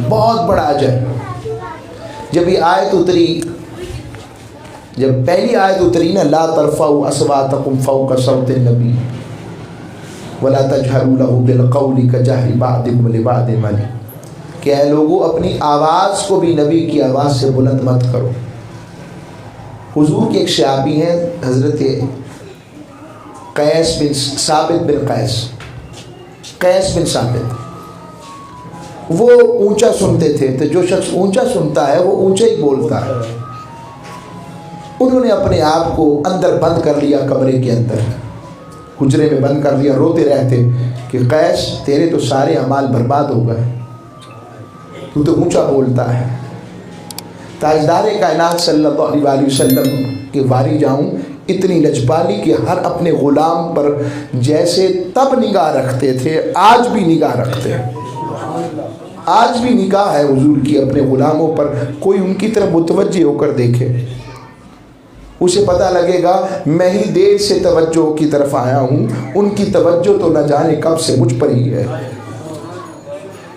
بہت بڑا اجر. جب یہ آیت اتری، جب پہلی آیت اتری نا، لا ترفعوا اصواتکم فوق صوت النبی ولا تجہروا لہ بالقول کجہر بعضکم لبعض، کہ اے لوگوں اپنی آواز کو بھی نبی کی آواز سے بلند مت کرو. حضور کے ایک صحابی ہیں حضرت قیس بن ثابت بن قیس بن ثابت، وہ اونچا سنتے تھے، تو جو شخص اونچا سنتا ہے وہ اونچا ہی بولتا ہے. انہوں نے اپنے آپ کو اندر بند کر لیا، کمرے کے اندر حجرے میں بند کر لیا، روتے رہتے کہ قیس تیرے تو سارے اعمال برباد ہو گئے، تو اونچا بولتا ہے. تاجدار کائنات صلی اللہ علیہ وسلم کے واری جاؤں، اتنی لجپالی کہ ہر اپنے غلام پر جیسے تب نگاہ رکھتے تھے آج بھی نگاہ رکھتے ہیں. آج بھی نگاہ ہے حضور کی اپنے غلاموں پر. کوئی ان کی طرف متوجہ ہو کر دیکھے، اسے پتہ لگے گا میں ہی دیر سے توجہ کی طرف آیا ہوں، ان کی توجہ تو نہ جانے کب سے مجھ پر ہی ہے.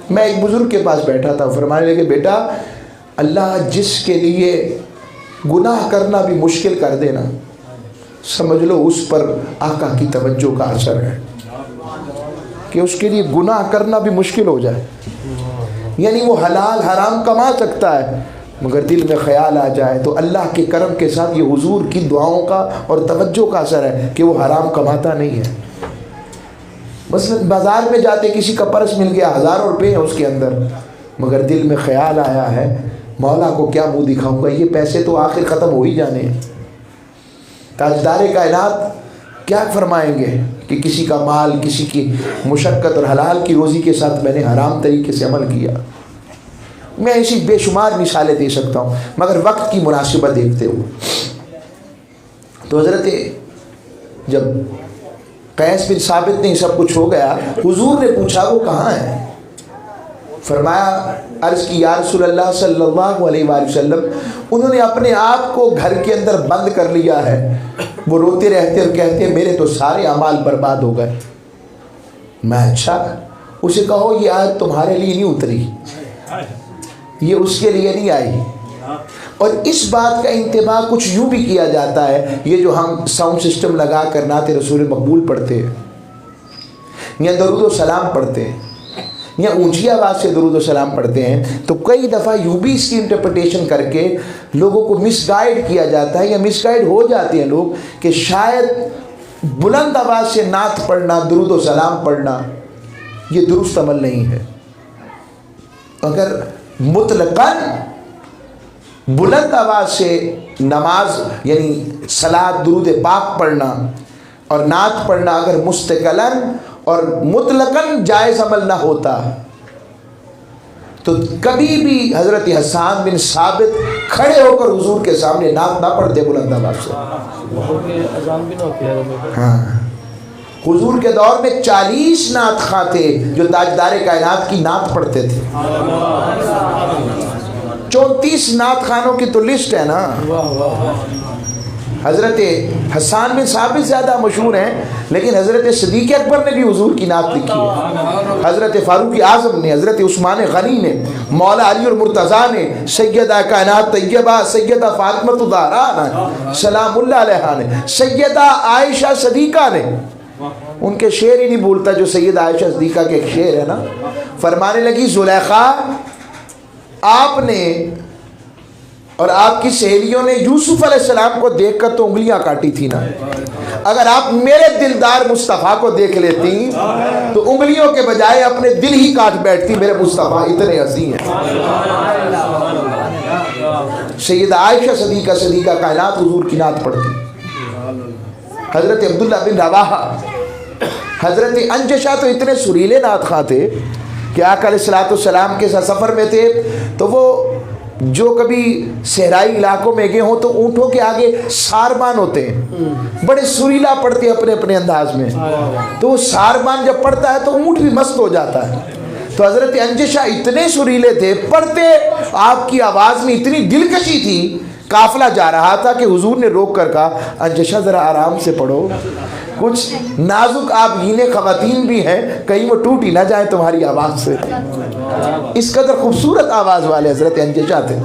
میں ایک بزرگ کے پاس بیٹھا تھا، فرمانے لگے بیٹا اللہ جس کے لیے گناہ کرنا بھی مشکل کر دینا، سمجھ لو اس پر آقا کی توجہ کا اثر ہے، کہ اس کے لیے گناہ کرنا بھی مشکل ہو جائے. یعنی وہ حلال حرام کما سکتا ہے، مگر دل میں خیال آ جائے تو اللہ کے کرم کے ساتھ یہ حضور کی دعاؤں کا اور توجہ کا اثر ہے کہ وہ حرام کماتا نہیں ہے. مثلا بازار میں جاتے کسی کا پرس مل گیا، ہزاروں روپے ہیں اس کے اندر، مگر دل میں خیال آیا ہے مولا کو کیا منہ دکھاؤں گا، یہ پیسے تو آخر ختم ہو ہی جانے ہیں. تاجدار کائنات کیا فرمائیں گے کہ کسی کا مال، کسی کی مشقت اور حلال کی روزی کے ساتھ میں نے حرام طریقے سے عمل کیا. میں ایسی بے شمار مثالیں دے سکتا ہوں، مگر وقت کی مناسبت دیکھتے ہوئے تو حضرت جب قیس بن ثابت نے سب کچھ ہو گیا، حضور نے پوچھا وہ کہاں ہے؟ فرمایا، عرض کی یا رسول اللہ صلی اللہ علیہ وآلہ وسلم انہوں نے اپنے آپ کو گھر کے اندر بند کر لیا ہے. وہ روتے رہتے اور کہتے ہیں میرے تو سارے اعمال برباد ہو گئے. میں اچھا، اسے کہو یہ آیت تمہارے لیے نہیں اتری، یہ اس کے لیے نہیں آئی. اور اس بات کا انتباہ کچھ یوں بھی کیا جاتا ہے، یہ جو ہم ساؤنڈ سسٹم لگا کر نعت رسول مقبول پڑھتے ہیں یا درود و سلام پڑھتے ہیں یا اونچی آواز سے درود و سلام پڑھتے ہیں، تو کئی دفعہ یوں بھی اس کی انٹرپریٹیشن کر کے لوگوں کو مس گائیڈ کیا جاتا ہے یا مس گائیڈ ہو جاتے ہیں لوگ کہ شاید بلند آواز سے نعت پڑھنا، درود و سلام پڑھنا یہ درست عمل نہیں ہے. اگر مطلقاً بلند آواز سے نماز یعنی صلاۃ درود پاک پڑھنا اور نعت پڑھنا اگر مستقلاً اور مطلقاً جائز عمل نہ ہوتا تو کبھی بھی حضرت حسان بن ثابت کھڑے ہو کر حضور کے سامنے نعت نہ پڑھتے بلند آواز سے. ہاں، حضور کے دور میں 40 نعت خواں تھے جو تاجدار کائنات کی نعت پڑھتے تھے. 34 نعت خانوں کی تو لسٹ ہے نا. حضرت حسان بن ثابت زیادہ مشہور ہیں، لیکن حضرت صدیق اکبر نے بھی حضور کی نعت لکھی ہے، حضرت فاروق اعظم نے، حضرت عثمان غنی نے، مولا علی اور مرتضیٰ نے، سیدہ کائنات طیبہ سیدہ فاطمہ الزہرا نے سلام اللہ علیہا نے، سیدہ عائشہ صدیقہ نے. ان کے شعر ہی نہیں بھولتا جو سیدہ عائشہ صدیقہ کے ایک شعر ہے نا، فرمانے لگی زلیخا آپ نے اور آپ کی سہیلیوں نے یوسف علیہ السلام کو دیکھ کر تو انگلیاں کاٹی تھی نا، اگر آپ میرے دلدار مصطفیٰ کو دیکھ لیتی تو انگلیوں کے بجائے اپنے دل ہی کاٹ بیٹھتی، میرے مصطفیٰ اتنے عظیم ہیں. سیدہ عائشہ صدیقہ کائنات حضور کی نعت پڑھتی. حضرت عبداللہ بن رواحہ، حضرت انجشہ تو اتنے سریلے نعت خواں تھے کہ آقا علیہ السلام کے ساتھ سفر میں تھے تو وہ جو کبھی صحرائی علاقوں میں گئے ہوں تو اونٹوں کے آگے ساربان ہوتے ہیں، بڑے سریلا پڑھتے اپنے اپنے انداز میں، تو وہ ساربان جب پڑھتا ہے تو اونٹ بھی مست ہو جاتا ہے. تو حضرت انجشہ اتنے سریلے تھے، پڑھتے آپ کی آواز میں اتنی دلکشی تھی، قافلہ جا رہا تھا کہ حضور نے روک کر کہا انجشہ ذرا آرام سے پڑھو. کچھ نازک آبگینیں خواتین بھی ہیں، کہیں وہ ٹوٹ ہی نہ جائیں تمہاری آواز سے. اس قدر خوبصورت آواز والے حضرت انجشہ تھے.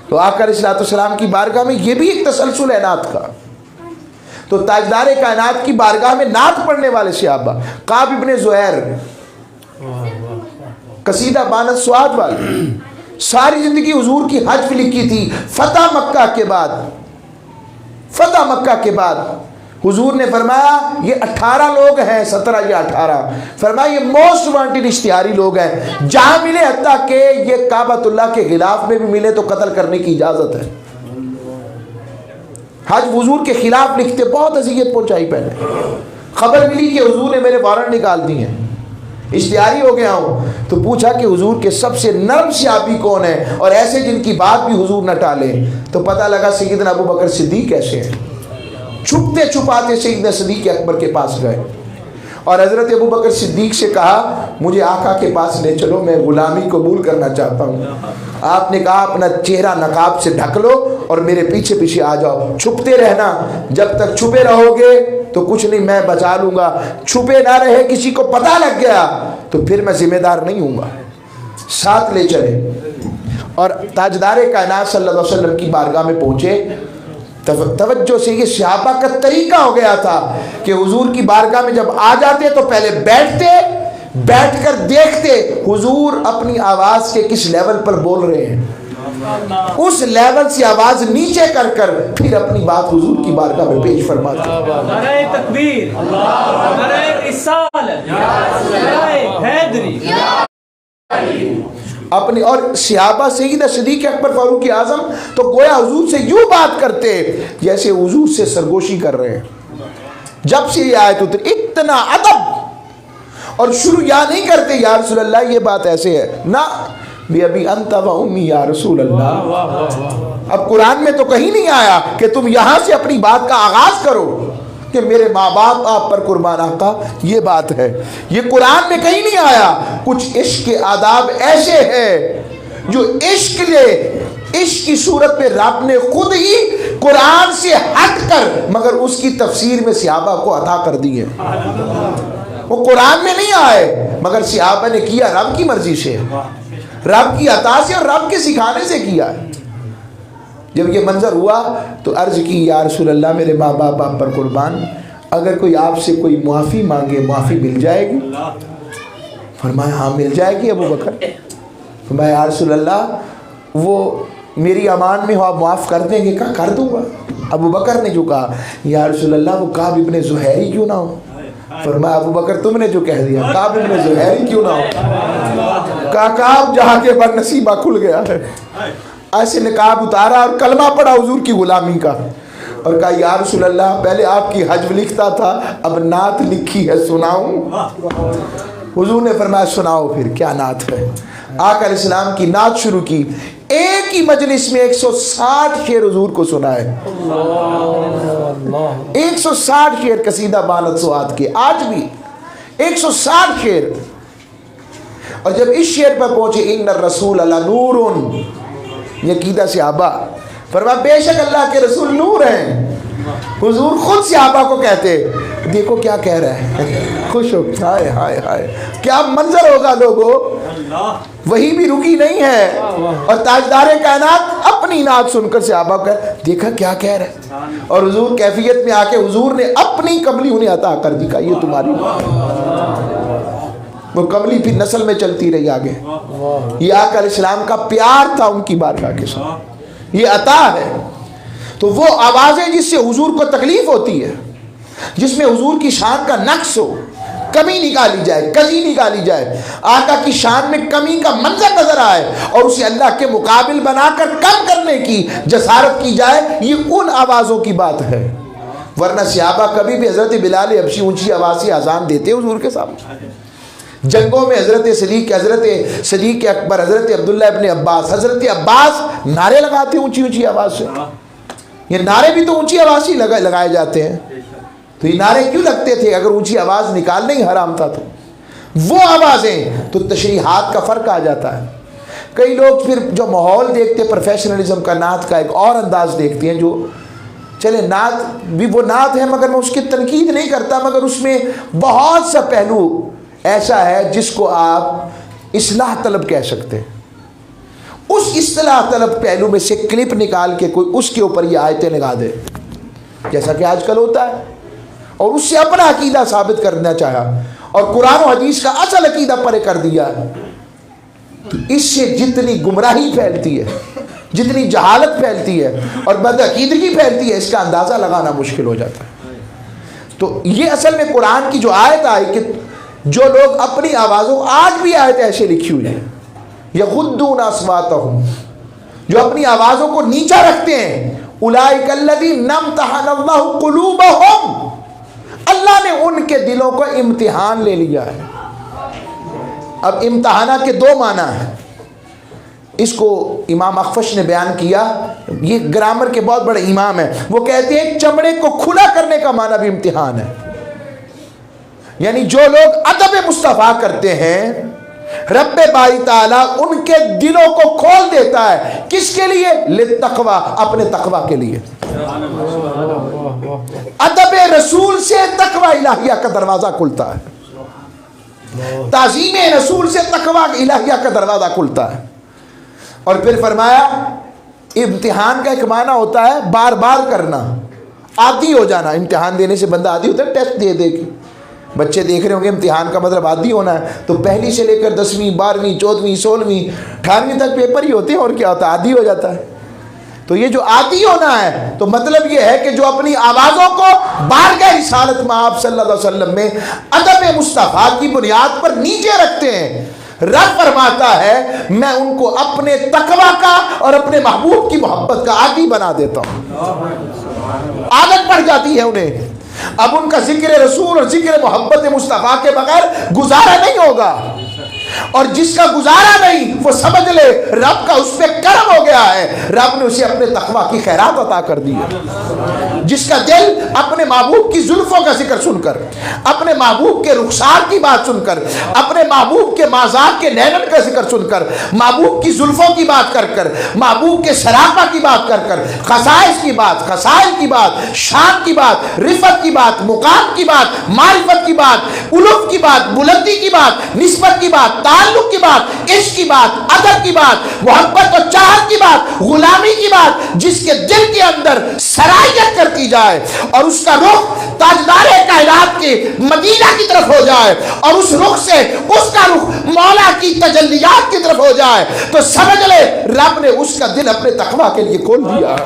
تو آقا علیہ السلام کی بارگاہ میں یہ بھی ایک تسلسل ہے نعت کا. تو تاجدار کائنات کی بارگاہ میں نعت پڑھنے والے صحابہ، کعب ابن زہیر قصیدہ بانت سواد والے، ساری زندگی حضور کی حج لکھی تھی. فتح مکہ کے بعد حضور نے فرمایا یہ 18 لوگ ہیں، 17 یا 18، فرمایا یہ موسٹ وانٹڈ اشتہاری لوگ ہیں، جہاں ملے حتیٰ کہ یہ کعبۃ اللہ کے غلاف میں بھی ملے تو قتل کرنے کی اجازت ہے. حج حضور کے خلاف لکھتے، بہت اذیت پہنچائی. پہلے خبر ملی کہ حضور نے میرے وارنٹ نکال دی ہیں، اشتہاری ہو گیا ہوں. تو پوچھا کہ حضور کے سب سے نرم صحابی کون ہے اور ایسے جن کی بات بھی حضور نہ ٹالے. تو پتہ لگا سیدنا ابو بکر صدیق ایسے ہیں. چھپتے چھپاتے سیدنا صدیق اکبر کے پاس گئے اور حضرت ابو بکر صدیق سے کہا مجھے آقا کے پاس لے چلو، میں غلامی قبول کرنا چاہتا ہوں. آپ نے کہا اپنا چہرہ نقاب سے ڈھک لو اور میرے پیچھے پیچھے آ جاؤ، چھپتے رہنا، جب تک چھپے رہو گے تو کچھ نہیں، میں بچا لوں گا. چھپے نہ رہے، کسی کو پتہ لگ گیا تو پھر میں ذمہ دار نہیں ہوں گا. ساتھ لے چلے اور تاجدار کائنات صلی اللہ علیہ وسلم کی بارگاہ میں پہنچے. توجہ سے، یہ صحابہ کا طریقہ ہو گیا تھا کہ حضور کی بارگاہ میں جب آ جاتے تو پہلے بیٹھتے، بیٹھ کر دیکھتے حضور اپنی آواز کے کس لیول پر بول رہے ہیں، اس لیول سے آواز نیچے کر کر پھر اپنی بات حضور کی بارگاہ میں پیش فرماتے. نعرہ تکبیر، نعرہ رسالت، نعرہ حیدری. اپنی اور صحابہ سیدنا صدیق اکبر فاروق اعظم تو گویا حضور سے یوں بات کرتے جیسے حضور سے سرگوشی کر رہے ہیں. جب سے یہ آیت اتری اتنا ادب، اور شروع یا نہیں کرتے یا رسول اللہ یہ بات ایسے ہے نہ، ابھی انت و امی یا رسول اللہ. اب قرآن میں تو کہیں نہیں آیا کہ تم یہاں سے اپنی بات کا آغاز کرو کہ میرے ماں باپ آپ پر قربان آقا، یہ بات ہے. یہ قرآن میں کہیں نہیں آیا. کچھ عشق کے آداب ایسے ہیں جو عشق کی صورت میں رب نے خود ہی قرآن سے ہٹ کر مگر اس کی تفسیر میں صحابہ کو عطا کر دی ہے. وہ قرآن میں نہیں آئے مگر صحابہ نے کیا رب کی مرضی سے، رب کی عطا سے اور رب کے سکھانے سے کیا ہے. جب یہ منظر ہوا تو عرض کی یا رسول اللہ میرے ماں باپ آپ پر قربان، اگر کوئی آپ سے کوئی معافی مانگے معافی مل جائے گی؟ فرمایا ہاں مل جائے گی ابو بکر. فرمایا یا رسول اللہ وہ میری امان میں ہو، آپ معاف کر دیں گے؟ کہا کر دوں گا. ابو بکر نے جو کہا یا رسول اللہ وہ کعب ابن زہیر کیوں نہ ہو؟ فرمایا ابو بکر تم نے جو کہہ دیا، کعب ابن زہیر کیوں نہ ہو؟ کہا کعب جہاں کے بر نصیبہ کھل گیا ہے. ایسے نقاب اتارا اور کلمہ پڑھا حضور کی غلامی کا اور کہا یا رسول اللہ پہلے آپ کی حج لکھتا تھا، اب نعت لکھی ہے سناؤں؟ حضور نے فرمایا سناؤ. پھر کیا نعت ہے؟ آقا علیہ السلام کی نعت شروع کی. ایک ہی مجلس میں 160 شعر حضور کو سنائے. 160 شعر قصیدہ بانت سواد کے، آج بھی 160 شعر. اور جب اس شعر پر پہنچے ان الرسول لنور، یہ عقیدہ صحابہ، فرمایا بے شک اللہ کے رسول نور ہیں. حضور خود صحابہ کو کہتے دیکھو کیا کہہ رہا ہے، خوش ہو، ہائے ہائے ہائے کیا منظر ہوگا لوگوں. وہی بھی رکی نہیں ہے اور تاجدار کائنات اپنی نعت سن کر صحابہ کو دیکھا کیا کہہ رہا ہے. اور حضور کیفیت میں آ کے حضور نے اپنی قبلی انہیں عطا کر دی. یہ تمہاری وہ قبلی پھر نسل میں چلتی رہی آگے. یہ آقا علیہ السلام کا پیار تھا ان کی بارگاہ کے ساتھ، یہ عطا ہے. تو وہ آوازیں جس سے حضور کو تکلیف ہوتی ہے، جس میں حضور کی شان کا نقص ہو، کمی نکالی جائے، کجی نکالی جائے، آقا کی شان میں کمی کا منظر نظر آئے اور اسے اللہ کے مقابل بنا کر کم کرنے کی جسارت کی جائے، یہ ان آوازوں کی بات ہے. ورنہ صحابہ کبھی بھی حضرت بلال حبشی اونچی آواز سے اذان دیتے حضور کے سامنے. جنگوں میں حضرت صدیق اکبر، حضرت عبداللہ ابن عباس، حضرت عباس نعرے لگاتے اونچی اونچی آواز سے. یہ نعرے بھی تو اونچی آواز ہی لگائے جاتے ہیں. تو یہ نعرے کیوں لگتے تھے؟ اگر اونچی آواز نکالنا ہی حرام تھا تو وہ آوازیں تو تشریحات کا فرق آ جاتا ہے. کئی لوگ پھر جو ماحول دیکھتے پروفیشنلزم کا، نعت کا ایک اور انداز دیکھتے ہیں جو چلے نعت بھی وہ نعت ہے مگر میں اس کی تنقید نہیں کرتا، مگر اس میں بہت سا پہلو ایسا ہے جس کو آپ اصلاح طلب کہہ سکتے ہیں۔ اس اصلاح طلب پہلو میں سے کلپ نکال کے کوئی اس کے اوپر یہ آیتیں لگا دے، جیسا کہ آج کل ہوتا ہے، اور اس سے اپنا عقیدہ ثابت کرنا چاہا اور قرآن و حدیث کا اصل عقیدہ پرے کر دیا، تو اس سے جتنی گمراہی پھیلتی ہے، جتنی جہالت پھیلتی ہے اور بدعقیدگی پھیلتی ہے، اس کا اندازہ لگانا مشکل ہو جاتا ہے۔ تو یہ اصل میں قرآن کی جو آیت آئی کہ جو لوگ اپنی آوازوں، آج بھی آیت ایسے لکھی ہوئی ہے، یغضون اصواتہم، جو اپنی آوازوں کو نیچا رکھتے ہیں، اولئک الذین امتحن اللہ قلوبہم، اللہ نے ان کے دلوں کو امتحان لے لیا ہے۔ اب امتحانہ کے دو معنی ہیں، اس کو امام اخفش نے بیان کیا، یہ گرامر کے بہت بڑے امام ہیں، وہ کہتے ہیں چمڑے کو کھلا کرنے کا معنی بھی امتحان ہے، یعنی جو لوگ ادب مصطفیٰ کرتے ہیں رب باری تعالیٰ ان کے دلوں کو کھول دیتا ہے، کس کے لیے؟ للتقوی، اپنے تقوی کے لیے۔ ادب رسول سے تقوی الہیہ کا دروازہ کھلتا ہے، تعظیم رسول سے تقوی الہیہ کا دروازہ کھلتا ہے۔ اور پھر فرمایا امتحان کا ایک معنی ہوتا ہے بار بار کرنا، عادی ہو جانا۔ امتحان دینے سے بندہ عادی ہوتا ہے، ٹیسٹ دے دے کے بچے دیکھ رہے ہوں گے، امتحان کا مطلب عادی ہونا ہے، تو پہلی سے لے کر 10ویں 12ویں 14ویں 16ویں 18ویں تک پیپر ہی ہوتے ہیں، اور کیا ہوتا ہے؟ عادی ہو جاتا ہے۔ تو یہ جو عادی ہونا ہے، تو مطلب یہ ہے کہ جو اپنی آوازوں کو بارگاہ رسالت میں آپ صلی اللہ علیہ وسلم میں ادب مصطفیٰ کی بنیاد پر نیچے رکھتے ہیں، رب فرماتا ہے میں ان کو اپنے تقوی کا اور اپنے محبوب کی محبت کا عادی بنا دیتا ہوں، عادت پڑ جاتی ہے انہیں۔ اب ان کا ذکر رسول اور ذکر محبت مصطفیٰ کے بغیر گزارا نہیں ہوگا، اور جس کا گزارا نہیں وہ سمجھ لے رب کا اس پہ کرم ہو گیا ہے، رب نے اسے اپنے تقوی کی خیرات عطا کر دی ہے۔ جس کا دل اپنے محبوب کی زلفوں کا ذکر سن کر، اپنے محبوب کے رخسار کی بات سن کر، اپنے محبوب کے مازاد کے نینن کا ذکر سن کر، محبوب کی زلفوں کی بات کر کر، محبوب کے سراپا کی بات کر کر، خصائص کی بات، خصائل کی بات، شان کی بات، رفت کی بات، مقام کی بات، معرفت کی بات، علو کی بات، بلندی کی بات، نسبت کی بات، تعلق کی بات، عشق کی بات، ادب کی بات، محبت اور چاہت کی بات، غلامی کی بات، جس کے دل کے اندر سرایت کرتی جائے اور اس کا رخ تاجدار کائنات کے مدینہ کی طرف ہو جائے اور اس رخ سے اس کا رخ مولا کی تجلیات کی طرف ہو جائے، تو سمجھ لے رب نے اس کا دل اپنے تقوی کے لیے کھول دیا۔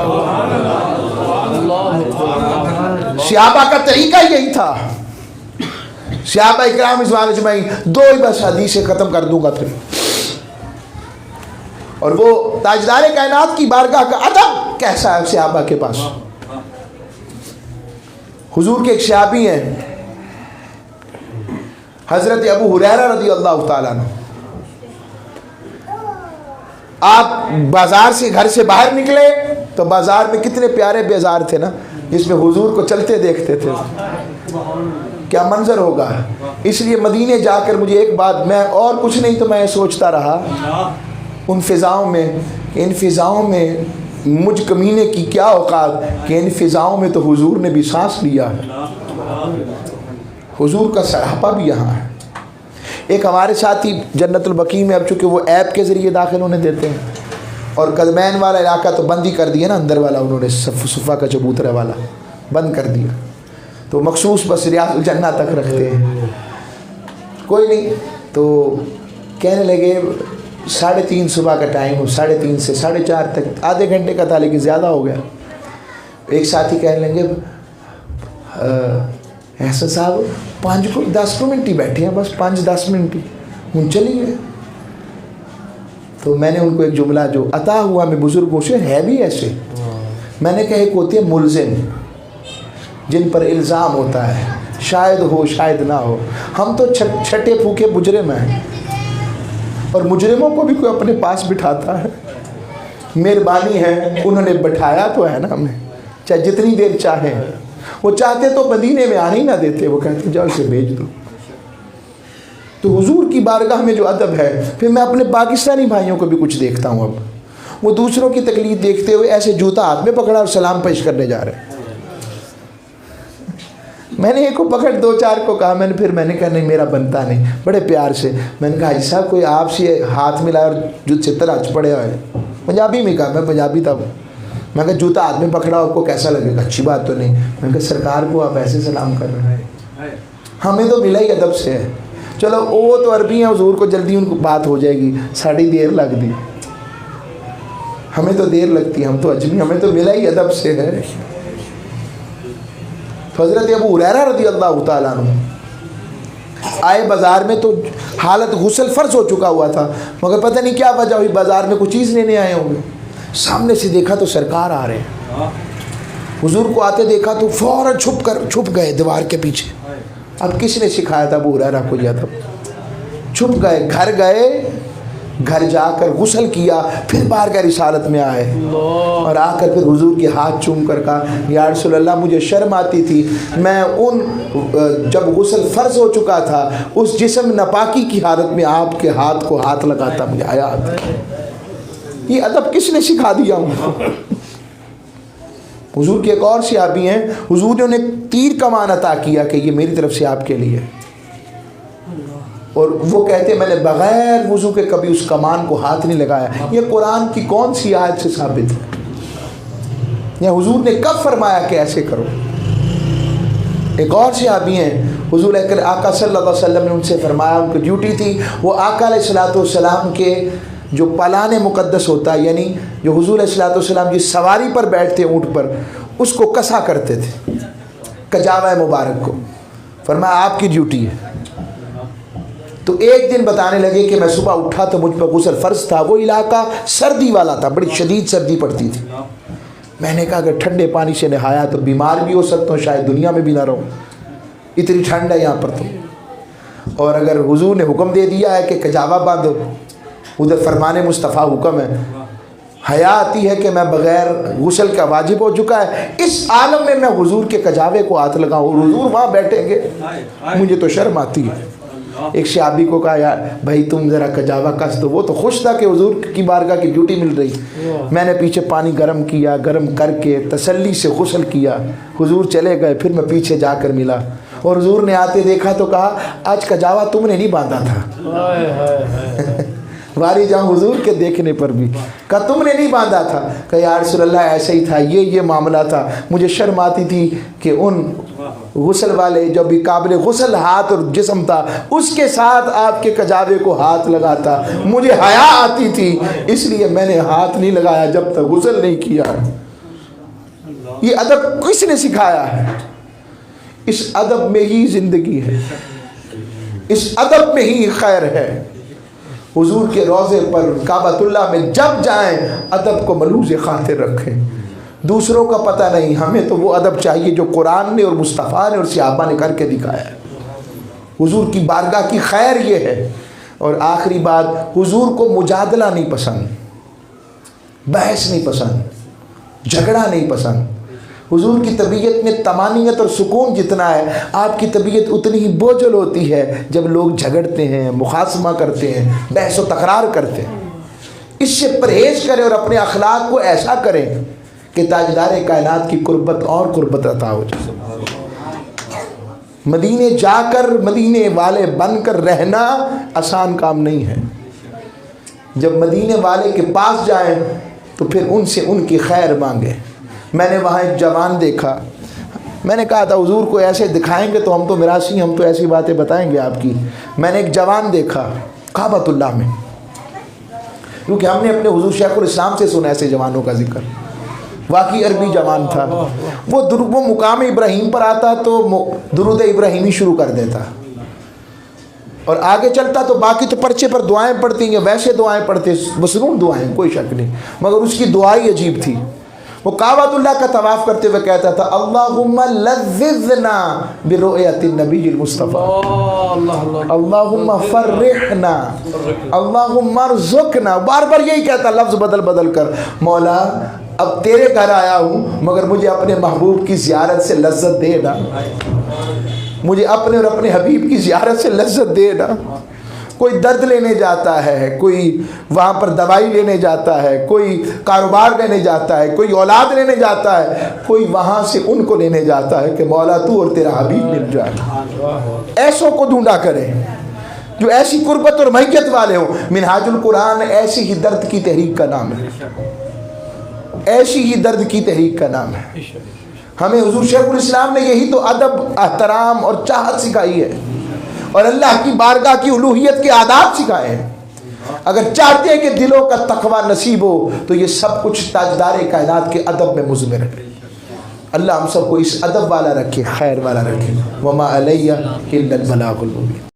صحابہ کا طریقہ یہی تھا۔ صحابہ اکرام رضوان اجمعین، دو ہی بس حدیثیں ختم کر دوں گا پھر، اور وہ تاجدار کائنات کی بارگاہ کا ادب کیسا ہے صحابہ کے پاس۔ حضور کے ایک صحابی ہیں حضرت ابو ہریرہ رضی اللہ تعالیٰ عنہ، آپ بازار سے گھر سے باہر نکلے تو بازار میں کتنے پیارے بازار تھے نا، جس میں حضور کو چلتے دیکھتے تھے، کیا منظر ہوگا۔ اس لیے مدینے جا کر مجھے ایک بات، میں اور کچھ نہیں تو میں سوچتا رہا ان فضاؤں میں کہ ان فضاؤں میں مجھ کمینے کی کیا اوقات کہ ان فضاؤں میں تو حضور نے بھی سانس لیا ہے، حضور کا سراپا بھی یہاں ہے۔ ایک ہمارے ساتھی جنت البقیع میں، اب چونکہ وہ ایپ کے ذریعے داخل ہونے دیتے ہیں، اور قدمین والا علاقہ تو بند ہی کر دیا نا، اندر والا انہوں نے صفا کا چبوترا والا بند کر دیا، تو مخصوص بس ریاض الجنہ تک رکھتے ہیں۔ کوئی نہیں، تو کہنے لگے 3:30 صبح کا ٹائم ہو، 3:30 سے 4:30 تک آدھے گھنٹے کا تھا لیکن زیادہ ہو گیا۔ ایک ساتھی کہنے لگے احسن صاحب 5-10 منٹ ہی بیٹھے ہیں، بس 5-10 منٹ ہی، ہم چلیے۔ تو میں نے ان کو ایک جملہ جو عطا ہوا میں بزرگوں سے ہے بھی ایسے، میں نے کہا ایک ہوتی ہے ملزم جن پر الزام ہوتا ہے، شاید ہو شاید نہ ہو، ہم تو چھٹے پھوکے مجرم ہیں، اور مجرموں کو بھی کوئی اپنے پاس بٹھاتا ہے، مہربانی ہے انہوں نے بٹھایا تو ہے نا ہمیں، چاہے جتنی دیر چاہیں۔ وہ چاہتے تو مدینے میں آنے ہی نہ دیتے، وہ کہتے جاؤ اسے بھیج دو۔ تو حضور کی بارگاہ میں جو ادب ہے، پھر میں اپنے پاکستانی بھائیوں کو بھی کچھ دیکھتا ہوں، اب وہ دوسروں کی تقلید دیکھتے ہوئے ایسے جوتا ہاتھ میں پکڑا اور سلام پیش کرنے جا رہے ہیں۔ میں نے ایک کو پکڑ 2-4 کو کہا، میں نے کہا نہیں میرا بنتا نہیں، بڑے پیار سے میں نے کہا حاجی صاحب کوئی آپ سے ہاتھ ملا اور جو چتر اچ پڑے ہوئے، پنجابی میں کہا، میں پنجابی تھا، میں کہا جوتا ہاتھ میں پکڑا آپ کو کیسا لگے گا؟ اچھی بات تو نہیں۔ میں کہا سرکار کو آپ ایسے سلام کر رہے ہیں، ہمیں تو ملا ہی ادب سے ہے۔ چلو وہ تو عربی ہیں، حضور کو جلدی ان کو بات ہو جائے گی، ساڑھی دیر لگ دی، ہمیں تو دیر لگتی ہے، ہم تو اجمی، ہمیں تو ملا ہی ادب سے ہے۔ حضرت ابو ہریرہ رضی اللہ تعالیٰ عنہ آئے بازار میں، تو حالت غسل فرض ہو چکا ہوا تھا، مگر پتہ نہیں کیا وجہ ہوئی، بازار میں کچھ چیز لینے آئے ہوں گے، سامنے سے دیکھا تو سرکار آ رہے ہیں، حضور کو آتے دیکھا تو فوراً چھپ گئے دیوار کے پیچھے۔ اب کس نے سکھایا تھا ابو ہریرہ کو یہ ادب؟ چھپ گئے، گھر جا کر غسل کیا، پھر بارگاہ رسالت میں آئے اور آ کر پھر حضور کے ہاتھ چوم کر کہا یا رسول اللہ مجھے شرم آتی تھی، میں جب غسل فرض ہو چکا تھا اس جسم ناپاکی کی حالت میں آپ کے ہاتھ کو ہاتھ لگاتا، مجھے حیا آتا۔ یہ ادب کس نے سکھا دیا ان کو؟ حضور کے ایک اور صحابی ہیں، حضور نے انہیں تیر کمان عطا کیا کہ یہ میری طرف سے آپ کے لیے، اور وہ کہتے میں نے بغیر وضو کے کبھی اس کمان کو ہاتھ نہیں لگایا۔ یہ قرآن کی کون سی آیت سے ثابت ہے؟ یا حضور نے کب فرمایا کہ ایسے کرو؟ ایک اور صحابی ہیں، حضور آقا صلی اللہ علیہ وسلم نے ان سے فرمایا، ان کی ڈیوٹی تھی وہ آقا علیہ السلام کے جو پالان مقدس ہوتا ہے، یعنی جو حضور علیہ السلام جس سواری پر بیٹھتے اونٹ پر، اس کو کسا کرتے تھے، کجاوہ مبارک کو۔ فرمایا آپ کی ڈیوٹی ہے۔ تو ایک دن بتانے لگے کہ میں صبح اٹھا تو مجھ پر غسل فرض تھا، وہ علاقہ سردی والا تھا، بڑی شدید سردی پڑتی تھی، میں نے کہا اگر ٹھنڈے پانی سے نہایا تو بیمار بھی ہو سکتا ہوں، شاید دنیا میں بھی نہ رہوں، اتنی ٹھنڈ ہے یہاں پر تو، اور اگر حضور نے حکم دے دیا ہے کہ کجاوہ باندھو، ادھر فرمان مصطفیٰ حکم ہے، حیا آتی ہے کہ میں بغیر غسل کا واجب ہو چکا ہے، اس عالم میں میں حضور کے کجاوے کو ہاتھ لگاؤں اور حضور وہاں بیٹھیں گے، مجھے تو شرم آتی ہے۔ ایک صحابی کو کہا یار بھائی تم ذرا کجاوہ کس دو، وہ تو خوش تھا کہ حضور کی بارگاہ کی ڈیوٹی مل رہی۔ میں نے پیچھے پانی گرم کیا، گرم کر کے تسلی سے غسل کیا، حضور چلے گئے، پھر میں پیچھے جا کر ملا اور حضور نے آتے دیکھا تو کہا آج کجاوہ تم نے نہیں باندھا تھا۔ واری جاؤں حضور کے دیکھنے پر بھی کہا تم نے نہیں باندھا تھا، کہ یا رسول اللہ ایسا ہی تھا، یہ معاملہ تھا، مجھے شرم آتی تھی کہ ان غسل والے جو بھی قابل غسل ہاتھ اور جسم تھا اس کے ساتھ آپ کے کجاوے کو ہاتھ لگاتا، مجھے حیا آتی تھی، اس لیے میں نے ہاتھ نہیں لگایا جب تک غسل نہیں کیا۔ یہ ادب کس نے سکھایا ہے؟ اس ادب میں ہی زندگی ہے، اس ادب میں ہی خیر ہے۔ حضور کے روضے پر کعبۃ اللہ میں جب جائیں ادب کو ملوز خاطر رکھیں، دوسروں کا پتہ نہیں، ہمیں تو وہ ادب چاہیے جو قرآن نے اور مصطفیٰ نے اور صحابہ نے کر کے دکھایا ہے۔ حضور کی بارگاہ کی خیر یہ ہے۔ اور آخری بات، حضور کو مجادلہ نہیں پسند، بحث نہیں پسند، جھگڑا نہیں پسند۔ حضور کی طبیعت میں طمانینت اور سکون جتنا ہے، آپ کی طبیعت اتنی ہی بوجھل ہوتی ہے جب لوگ جھگڑتے ہیں، مخاصمہ کرتے ہیں، بحث و تکرار کرتے ہیں۔ اس سے پرہیز کریں اور اپنے اخلاق کو ایسا کریں کہ تاجدار کائنات کی قربت اور قربت عطا ہو جائے۔ مدینے جا کر مدینے والے بن کر رہنا آسان کام نہیں ہے۔ جب مدینے والے کے پاس جائیں تو پھر ان سے ان کی خیر مانگیں۔ میں نے وہاں ایک جوان دیکھا، میں نے کہا تھا حضور کو ایسے دکھائیں گے تو ہم تو میراثی، ہم تو ایسی باتیں بتائیں گے آپ کی۔ میں نے ایک جوان دیکھا کعبۃ اللہ میں، کیونکہ ہم نے اپنے حضور شیخ الاسلام سے سنا ایسے جوانوں کا ذکر، واقعی عربی جوان تھا، وہ مقام ابراہیم پر آتا تو درود ابراہیمی شروع کر دیتا، اور آگے چلتا تو باقی تو پرچے پر دعائیں پڑھتی ہیں، ویسے دعائیں پڑھتے، مسنون دعائیں، کوئی شک نہیں، مگر اس کی دعائی عجیب تھی۔ وہ کعبۃ اللہ کا طواف کرتے ہوئے کہتا تھا اللہم لذذنا برؤیت النبی المصطفیٰ، اللہم فرحنا، اللہم ارزقنا، بار بار یہی کہتا، لفظ بدل بدل کر، مولا اب تیرے گھر آیا ہوں مگر مجھے اپنے محبوب کی زیارت سے لذت دے نا، مجھے اپنے اور اپنے حبیب کی زیارت سے لذت دے نا۔ کوئی درد لینے جاتا ہے، کوئی وہاں پر دوائی لینے جاتا ہے، کوئی کاروبار لینے جاتا ہے، کوئی اولاد لینے جاتا ہے، کوئی وہاں سے ان کو لینے جاتا ہے کہ مولا تو اور تیرا حبیب مل جائے۔ ایسوں کو ڈھونڈا کریں جو ایسی قربت اور میت والے ہوں۔ منہاج القرآن ایسی ہی درد کی تحریک کا نام ہے، ایسی ہی درد کی تحریک کا نام ہے۔ ہمیں حضور شیخ الاسلام نے یہی تو ادب، احترام اور چاہت سکھائی ہے، اور اللہ کی بارگاہ کی الوہیت کے آداب سکھائے ہیں۔ اگر چاہتے ہیں کہ دلوں کا تقوی نصیب ہو تو یہ سب کچھ تاجدار کائنات کے ادب میں مضمر ہے۔ اللہ ہم سب کو اس ادب والا رکھے، خیر والا رکھے۔ وما علیہ الا البلاغ المبین۔